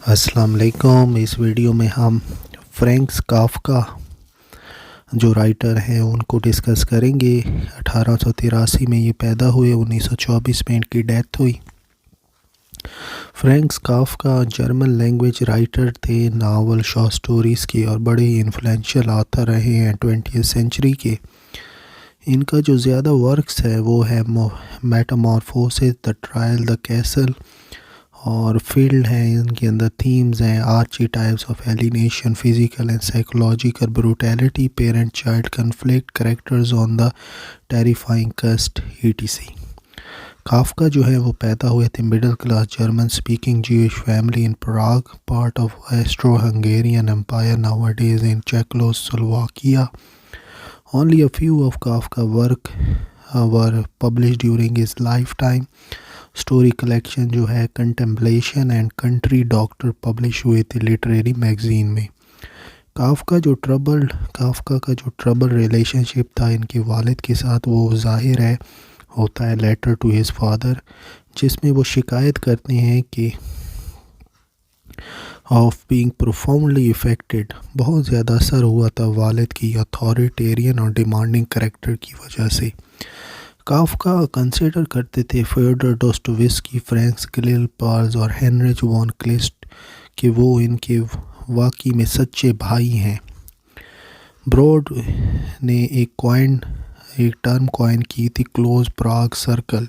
अस्सलाम वालेकुम। इस वीडियो में हम फ्रैंक्स काफ्का जो राइटर हैं उनको डिस्कस करेंगे। 1883 में ये पैदा हुए, 1924 में इनकी डेथ हुई। Franks Kafka German language writer थे, नावल शॉर्ट स्टोरीज़ के, और बड़े इन्फ्लुएंशियल ऑथर रहे हैं 20वीं सेंचुरी के। इनका जो ज़्यादा वर्क्स है वो है metamorphosis, the trial, the castle, और फील्ड हैं इनके अंदर। थीम्स हैं archetypes of alienation, physical and psychological brutality, parent child conflict, characters on the terrifying quest, etc. Kafka जो है वो पैदा हुए थे middle class German speaking Jewish family in Prague, part of Austro Hungarian empire, nowadays in Czechoslovakia. Only a few of Kafka's work were published during his lifetime. Story collection जो है contemplation and country doctor publish हुए थे literary magazine में। Kafka का जो trouble relationship था इनके वालिद के साथ, वो ज़ाहिर है होता है लेटर टू हिज फादर, जिसमें वो शिकायत करते हैं कि ऑफ बीइंग प्रोफाउंडली इफ़ेक्टेड, बहुत ज़्यादा असर हुआ था वालिद की अथॉरिटेरियन और डिमांडिंग करेक्टर की वजह से। काफ्का कंसिडर करते थे फ्योडर डोस्टोवेस्की, फ्रैंक्स गिलिल पार्ज और हेनरिच वॉन क्लिस्ट कि वो इनके वाकई में सच्चे भाई हैं। ब्रॉड ने एक टर्म कॉइन की थी, close Prague circle,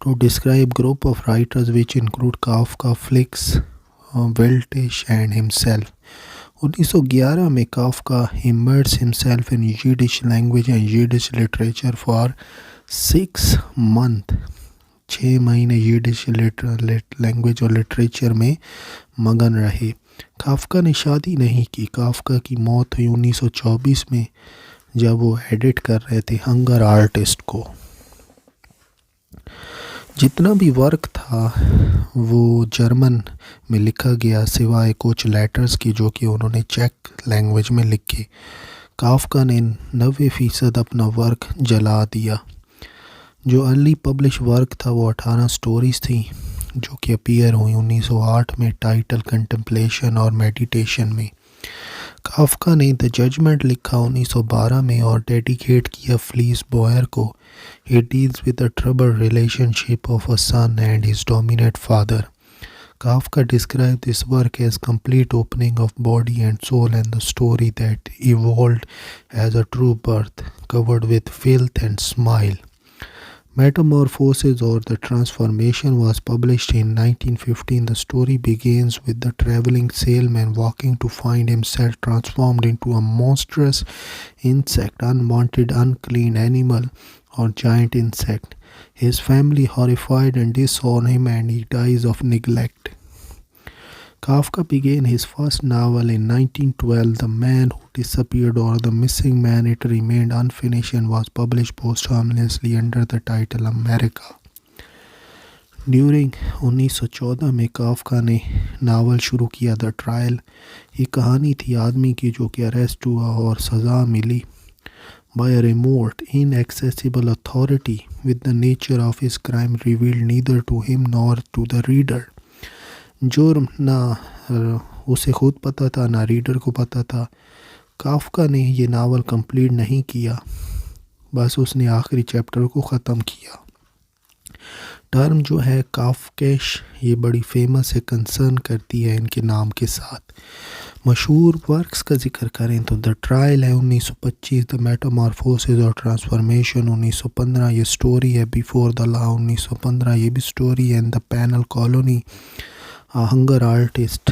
to describe group of writers which include Kafka, Felix, Weltsch and himself. 1911 में Kafka immersed himself in Yiddish language and Yiddish literature for 6 months। 6 महीने यिडिश लैंग्वेज और literature में मगन रहे। Kafka ने शादी नहीं की। काफ्का की मौत हुई 1924 में, जब वो एडिट कर रहे थे हंगर आर्टिस्ट को। जितना भी वर्क था वो जर्मन में लिखा गया, सिवाय कुछ लेटर्स की जो कि उन्होंने चेक लैंग्वेज में लिखे। काफ्का ने 90% अपना वर्क जला दिया। जो अर्ली पब्लिश वर्क था वो 18 स्टोरीज़ थी जो कि अपीयर हुई 1908 में टाइटल कंटेम्पलेशन और मेडिटेशन में। काफ्का ने द जजमेंट लिखा 1912 में और डेडिकेट किया फ्लीस बॉयर को। He deals with the troubled relationship of a son and his dominant father. Kafka described this work as complete opening of body and soul and the story that evolved as a true birth, covered with filth and smile. Metamorphosis or the Transformation was published in 1915. The story begins with the traveling salesman walking to find himself transformed into a monstrous insect, unwanted, unclean animal or giant insect. His family horrified and disown him and he dies of neglect. Kafka began his first novel in 1912, The Man Who Disappeared or The Missing Man. It remained unfinished and was published posthumously under the title America. During 1914 में Kafka ने novel शुरू किया the trial. ये कहानी थी आदमी की जो कि अरेस्ट हुआ और सज़ा मिली by a remote, inaccessible authority, with the nature of his crime revealed neither to him nor to the reader. जुर्म ना उसे खुद पता था ना रीडर को पता था। काफ्का ने ये नावल कंप्लीट नहीं किया, बस उसने आखिरी चैप्टर को ख़त्म किया। टर्म जो है काफ्केश, ये बड़ी फेमस है, कंसर्न करती है इनके नाम के साथ। मशहूर वर्क्स का जिक्र करें तो द ट्रायल है 1925, द मेटामॉर्फोसिस और ट्रांसफॉर्मेशन 1915, ये स्टोरी है। बिफोर द लॉ 1915, ये भी स्टोरी है। The penal colony, hunger artist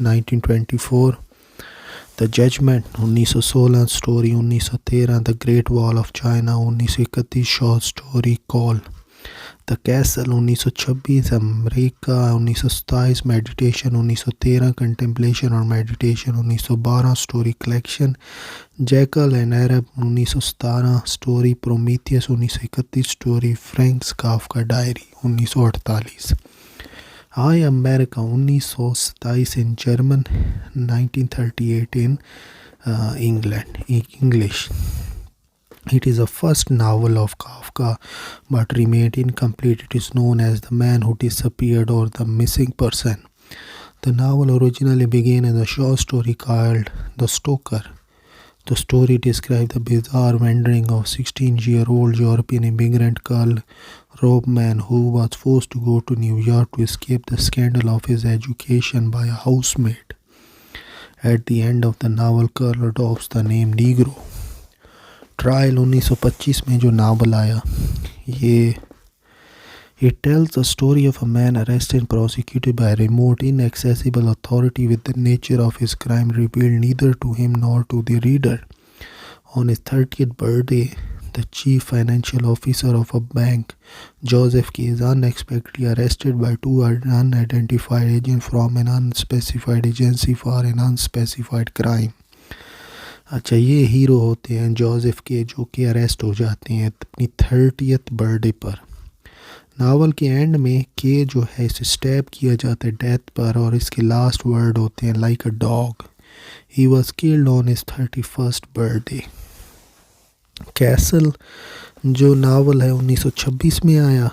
1924, the judgment 1916, story 1913, the great wall of China 1931, short story call, the castle 1926, America 1927, meditation 1913, contemplation और meditation 1912, story collection, jackal and Arab 1917, story Prometheus 1931, story Franz Kafka diary 1948, I America 1927 in German, 1938 in English. It is the first novel of Kafka but remained incomplete. It is known as The Man Who Disappeared or The Missing Person. The novel originally began as a short story called The Stoker. The story described the bizarre wandering of 16-year-old European immigrant Karl Robman, who was forced to go to New York to escape the scandal of his education by a housemaid. At the end of the novel, Karl adopts the name Negro. Trial 1925 में जो novel आया, ये it tells the story of a man arrested and prosecuted by a remote, inaccessible authority with the nature of his crime revealed neither to him nor to the reader. On his 30th birthday, the chief financial officer of a bank, Joseph K., is unexpectedly arrested by two unidentified agents from an unspecified agency for an unspecified crime. अच्छा, ये hero होते हैं Joseph के, जो कि arrest हो जाते हैं अपनी 30th बर्थडे पर. नावल के एंड में के जो है इसे स्टैब किया जाता है डेथ पर, और इसके लास्ट वर्ड होते हैं like a dog, he was killed on his 31st birthday. Castle जो नावल है 1926 में आया.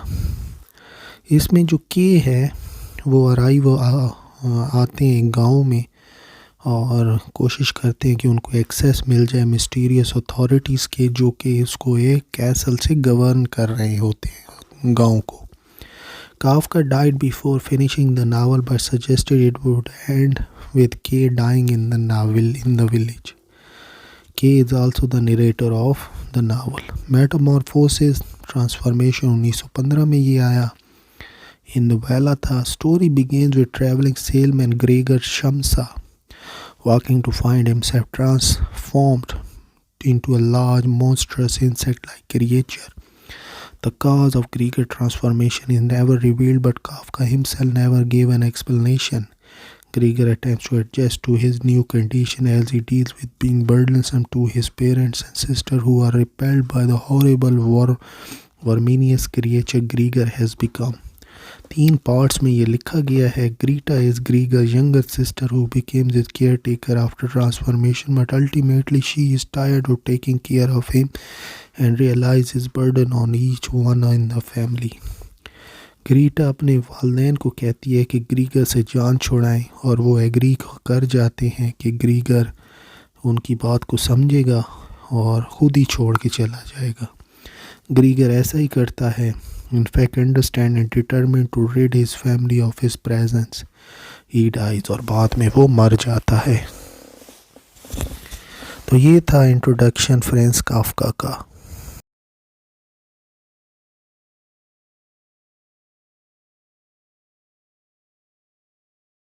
इसमें जो के है वो आते हैं गांव में और कोशिश करते हैं कि उनको एक्सेस मिल जाए मिस्टीरियस अथॉरिटीज़ के, जो कि इसको एक कैसल से गवर्न कर रहे होते हैं गांव को. Kafka died before finishing the novel but suggested it would end with K dying in the village. K is also the narrator of the novel. Metamorphosis, Transformation 1915 में ये आया. ये नोवेला था. Story begins with traveling salesman Gregor Shamsa walking to find himself transformed into a large, monstrous insect-like creature. The cause of Gregor's transformation is never revealed, but Kafka himself never gave an explanation. Gregor attempts to adjust to his new condition as he deals with being burdensome to his parents and sister, who are repelled by the horrible verminous creature Gregor has become. 3 parts में ये लिखा गया है. Greta is Gregor's younger sister who becomes his caretaker after transformation, but ultimately she is tired of taking care of him and realizes burden on each one in the family. Greta अपने वालिदैन को कहती है कि ग्रीगर से जान छुड़ाएं, और वो एग्री कर जाते हैं कि ग्रीगर उनकी बात को समझेगा और ख़ुद ही छोड़ के चला जाएगा. ग्रीगर ऐसा ही करता है. In fact, understand and determined to rid his family of his presence, he dies, और बाद में वो मर जाता है. तो ये था इंट्रोडक्शन फ्रांज काफ्का का.